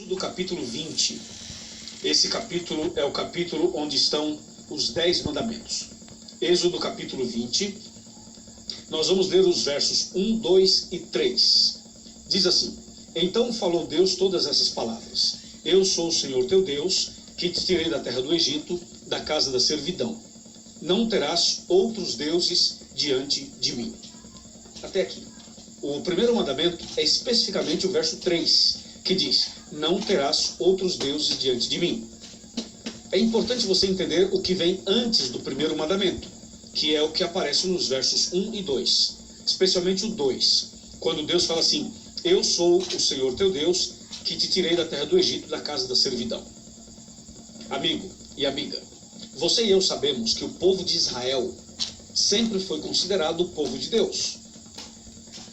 Do capítulo 20. Esse capítulo é o capítulo onde estão os 10 mandamentos. Êxodo capítulo 20. Nós vamos ler os versos 1, 2 e 3. Diz assim: Então falou Deus todas essas palavras: Eu sou o Senhor teu Deus, que te tirei da terra do Egito, da casa da servidão. Não terás outros deuses diante de mim. Até aqui. O primeiro mandamento é especificamente o verso 3, que diz: Não terás outros deuses diante de mim. É importante você entender o que vem antes do primeiro mandamento, que é o que aparece nos versos 1 e 2, especialmente o 2, quando Deus fala assim: Eu sou o Senhor teu Deus, que te tirei da terra do Egito, da casa da servidão. Amigo e amiga, você e eu sabemos que o povo de Israel sempre foi considerado o povo de Deus.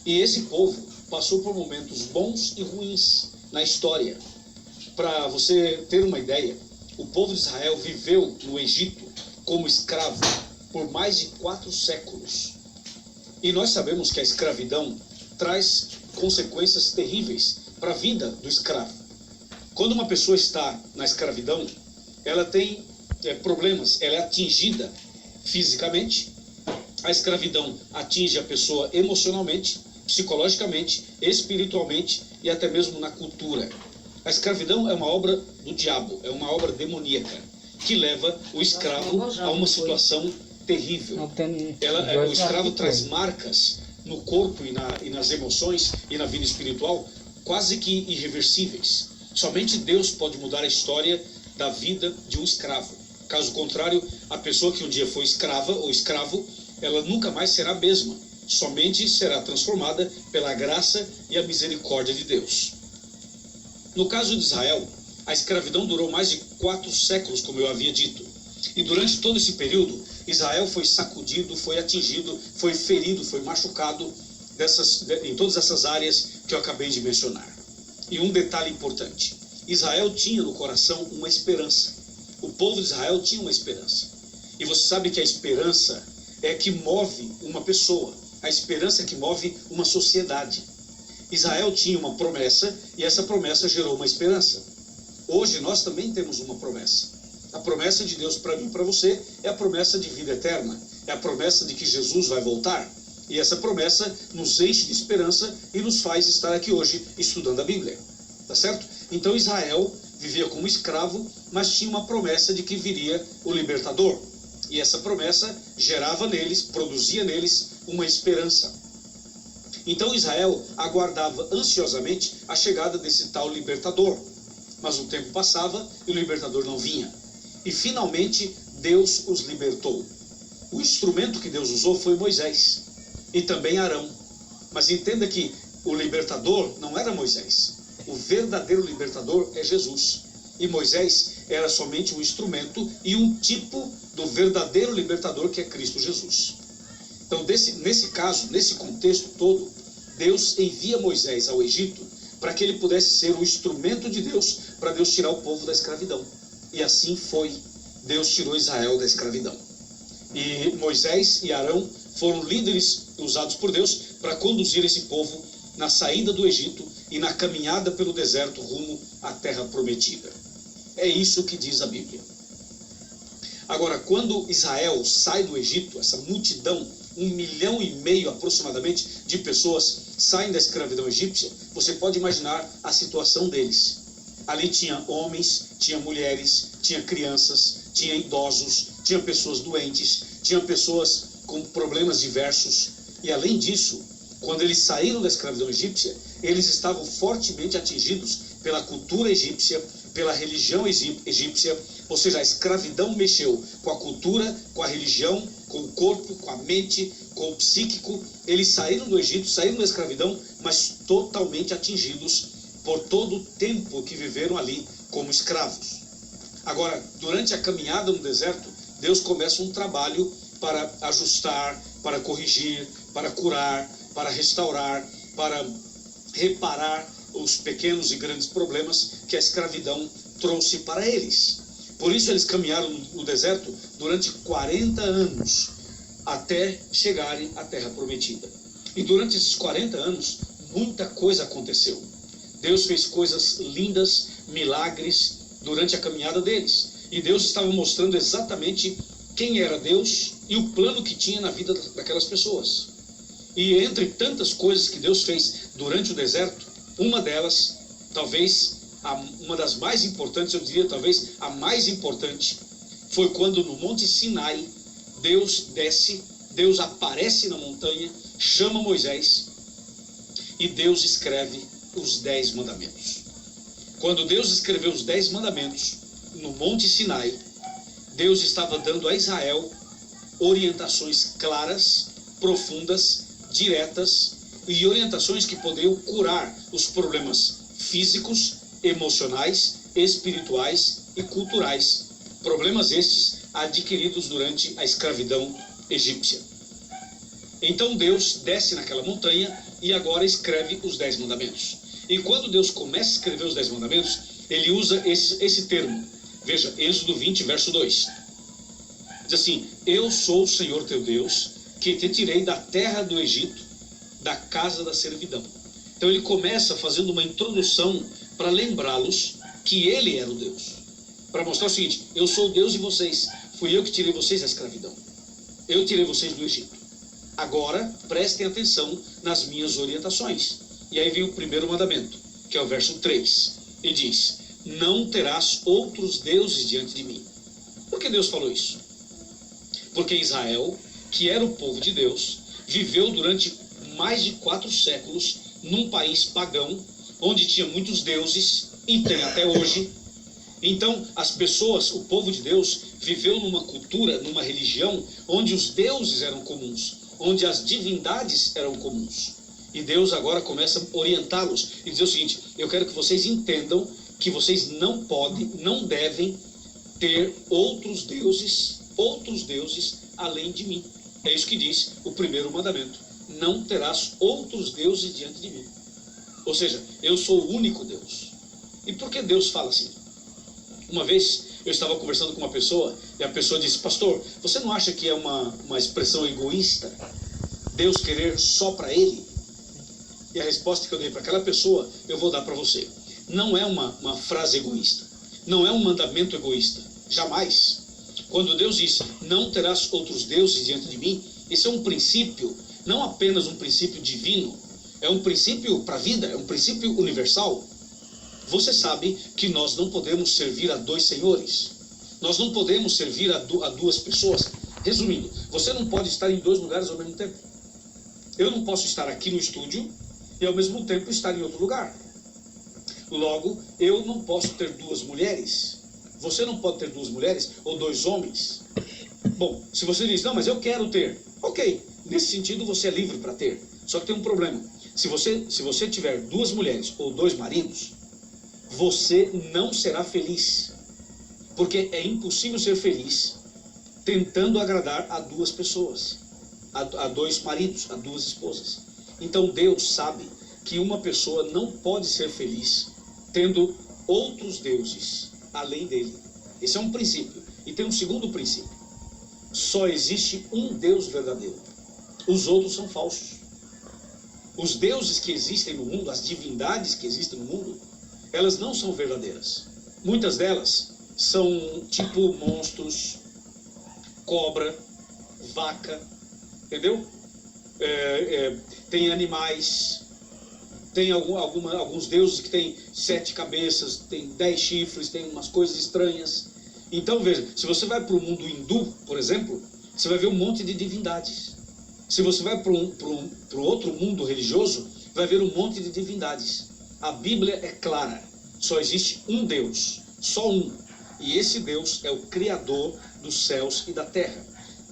E esse povo passou por momentos bons e ruins na história. Para você ter uma ideia, o povo de Israel viveu no Egito como escravo por mais de 4 séculos. E nós sabemos que a escravidão traz consequências terríveis para a vida do escravo. Quando uma pessoa está na escravidão, ela tem problemas, ela é atingida fisicamente. A escravidão atinge a pessoa emocionalmente, psicologicamente, espiritualmente e até mesmo na cultura. A escravidão é uma obra do diabo, é uma obra demoníaca, que leva o escravo a uma situação terrível. O escravo traz marcas no corpo e nas emoções e na vida espiritual quase que irreversíveis. Somente Deus pode mudar a história da vida de um escravo. Caso contrário, a pessoa que um dia foi escrava ou escravo, ela nunca mais será a mesma. Somente será transformada pela graça e a misericórdia de Deus. No caso de Israel, a escravidão durou mais de 4 séculos, como eu havia dito. E durante todo esse período, Israel foi sacudido, foi atingido, foi ferido, foi machucado em todas essas áreas que eu acabei de mencionar. E um detalhe importante: Israel tinha no coração uma esperança. O povo de Israel tinha uma esperança. E você sabe que a esperança é que move uma pessoa. A esperança é que move uma sociedade. Israel tinha uma promessa e essa promessa gerou uma esperança. Hoje nós também temos uma promessa. A promessa de Deus para mim e para você é a promessa de vida eterna. É a promessa de que Jesus vai voltar. E essa promessa nos enche de esperança e nos faz estar aqui hoje estudando a Bíblia. Tá certo? Então Israel vivia como escravo, mas tinha uma promessa de que viria o libertador. E essa promessa gerava neles, produzia neles uma esperança. Então Israel aguardava ansiosamente a chegada desse tal libertador. Mas o tempo passava e o libertador não vinha. E finalmente Deus os libertou. O instrumento que Deus usou foi Moisés e também Arão. Mas entenda que o libertador não era Moisés. O verdadeiro libertador é Jesus. E Moisés era somente um instrumento e um tipo do verdadeiro libertador, que é Cristo Jesus. Então, nesse caso, nesse contexto todo, Deus envia Moisés ao Egito para que ele pudesse ser o instrumento de Deus para Deus tirar o povo da escravidão. E assim foi. Deus tirou Israel da escravidão. E Moisés e Arão foram líderes usados por Deus para conduzir esse povo na saída do Egito e na caminhada pelo deserto rumo à terra prometida. É isso que diz a Bíblia. Agora, quando Israel sai do Egito, essa multidão, 1,5 milhão aproximadamente de pessoas saem da escravidão egípcia, você pode imaginar a situação deles. Ali tinha homens, tinha mulheres, tinha crianças, tinha idosos, tinha pessoas doentes, tinha pessoas com problemas diversos. E além disso, quando eles saíram da escravidão egípcia, eles estavam fortemente atingidos pela cultura egípcia, pela religião egípcia, ou seja, a escravidão mexeu com a cultura, com a religião, com o corpo, com a mente, com o psíquico. Eles saíram do Egito, saíram da escravidão, mas totalmente atingidos por todo o tempo que viveram ali como escravos. Agora, durante a caminhada no deserto, Deus começa um trabalho para ajustar, para corrigir, para curar, para restaurar, para reparar os pequenos e grandes problemas que a escravidão trouxe para eles. Por isso eles caminharam no deserto durante 40 anos, até chegarem à terra prometida. E durante esses 40 anos, muita coisa aconteceu. Deus fez coisas lindas, milagres durante a caminhada deles. E Deus estava mostrando exatamente quem era Deus e o plano que tinha na vida daquelas pessoas. E entre tantas coisas que Deus fez durante o deserto, uma delas, talvez uma das mais importantes, eu diria talvez a mais importante, foi quando no Monte Sinai, Deus desce, Deus aparece na montanha, chama Moisés e Deus escreve os 10 mandamentos. Quando Deus escreveu os 10 mandamentos no Monte Sinai, Deus estava dando a Israel orientações claras, profundas, diretas e orientações que poderiam curar os problemas físicos, emocionais, espirituais e culturais. Problemas estes adquiridos durante a escravidão egípcia. Então Deus desce naquela montanha e agora escreve os 10 mandamentos. E quando Deus começa a escrever os 10 mandamentos, ele usa esse termo. Veja, Êxodo 20, verso 2. Diz assim: eu sou o Senhor teu Deus, que te tirei da terra do Egito, da casa da servidão. Então ele começa fazendo uma introdução para lembrá-los que ele era o Deus. Para mostrar o seguinte: eu sou o Deus de vocês, fui eu que tirei vocês da escravidão. Eu tirei vocês do Egito. Agora prestem atenção nas minhas orientações. E aí vem o primeiro mandamento, que é o verso 3. E diz: não terás outros deuses diante de mim. Por que Deus falou isso? Porque Israel, que era o povo de Deus, viveu durante mais de 4 séculos num país pagão, onde tinha muitos deuses, e tem até hoje. Então as pessoas, o povo de Deus, viveu numa cultura, numa religião, onde os deuses eram comuns, onde as divindades eram comuns. E Deus agora começa a orientá-los e dizer o seguinte: eu quero que vocês entendam que vocês não podem, não devem ter outros deuses além de mim. É isso que diz o primeiro mandamento: não terás outros deuses diante de mim. Ou seja, eu sou o único Deus. E por que Deus fala assim? Uma vez eu estava conversando com uma pessoa e a pessoa disse: pastor, você não acha que é uma expressão egoísta Deus querer só para ele? E a resposta que eu dei para aquela pessoa, eu vou dar para você. Não é uma frase egoísta. Não é um mandamento egoísta. Jamais. Quando Deus diz: não terás outros deuses diante de mim, esse é um princípio, não apenas um princípio divino, é um princípio para a vida, é um princípio universal. Você sabe que nós não podemos servir a 2 senhores. Nós não podemos servir a 2 pessoas. Resumindo, você não pode estar em 2 lugares ao mesmo tempo. Eu não posso estar aqui no estúdio e ao mesmo tempo estar em outro lugar. Logo, eu não posso ter 2 mulheres. Você não pode ter 2 mulheres ou 2 homens. Bom, se você diz: não, mas eu quero ter. Ok, nesse sentido você é livre para ter. Só que tem um problema. Se você tiver 2 mulheres ou 2 maridos, você não será feliz. Porque é impossível ser feliz tentando agradar a 2 pessoas, a 2 maridos, a 2 esposas. Então Deus sabe que uma pessoa não pode ser feliz tendo outros deuses além dele. Esse é um princípio. E tem um segundo princípio: só existe um Deus verdadeiro. Os outros são falsos. Os deuses que existem no mundo, as divindades que existem no mundo, elas não são verdadeiras. Muitas delas são tipo monstros, cobra, vaca, entendeu? Tem animais, tem alguns deuses que têm 7 cabeças, tem 10 chifres, tem umas coisas estranhas. Então veja, se você vai para o mundo hindu, por exemplo, você vai ver um monte de divindades. Se você vai para o outro mundo religioso, vai ver um monte de divindades. A Bíblia é clara: só existe um Deus, só um. E esse Deus é o Criador dos céus e da terra.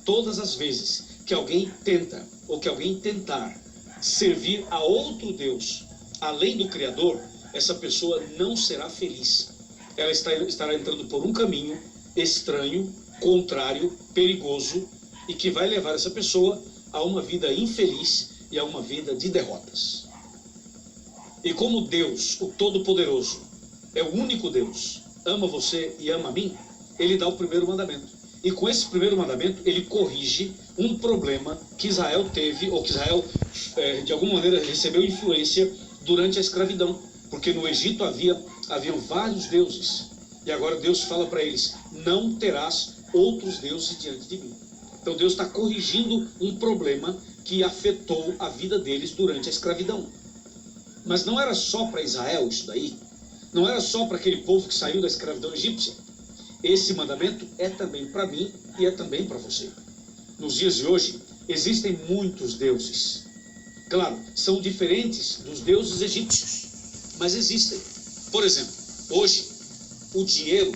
Todas as vezes que alguém tenta, ou que alguém tentar servir a outro Deus além do Criador, essa pessoa não será feliz. Ela estará entrando por um caminho estranho, contrário, perigoso, e que vai levar essa pessoa a uma vida infeliz e a uma vida de derrotas. E como Deus, o Todo-Poderoso, é o único Deus, ama você e ama a mim, ele dá o primeiro mandamento. E com esse primeiro mandamento, ele corrige um problema que Israel teve, ou que Israel, de alguma maneira, recebeu influência durante a escravidão. Porque no Egito havia haviam vários deuses. E agora Deus fala para eles: não terás outros deuses diante de mim. Então Deus está corrigindo um problema que afetou a vida deles durante a escravidão. Mas não era só para Israel isso daí. Não era só para aquele povo que saiu da escravidão egípcia. Esse mandamento é também para mim e é também para você. Nos dias de hoje, existem muitos deuses. Claro, são diferentes dos deuses egípcios, mas existem. Por exemplo, hoje, o dinheiro